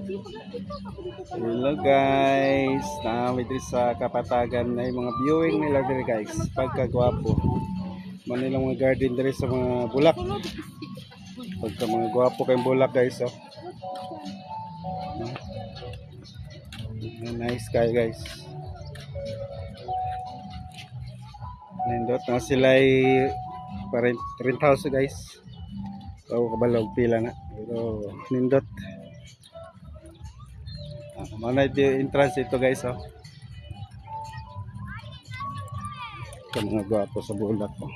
Hello guys, namin dito sa Kapatagan na yung mga viewing nila dito guys. Pagkagwapo manilang mga garden dito sa mga bulak. Pagka mga gwapo kayong bulak guys, oh. Nice guy guys. Nindot na sila ay rent house guys. So kabalog pila na. Pero nindot. Mana yung entrance ito guys, oh. Ito mga gwapo sa bulak, oh.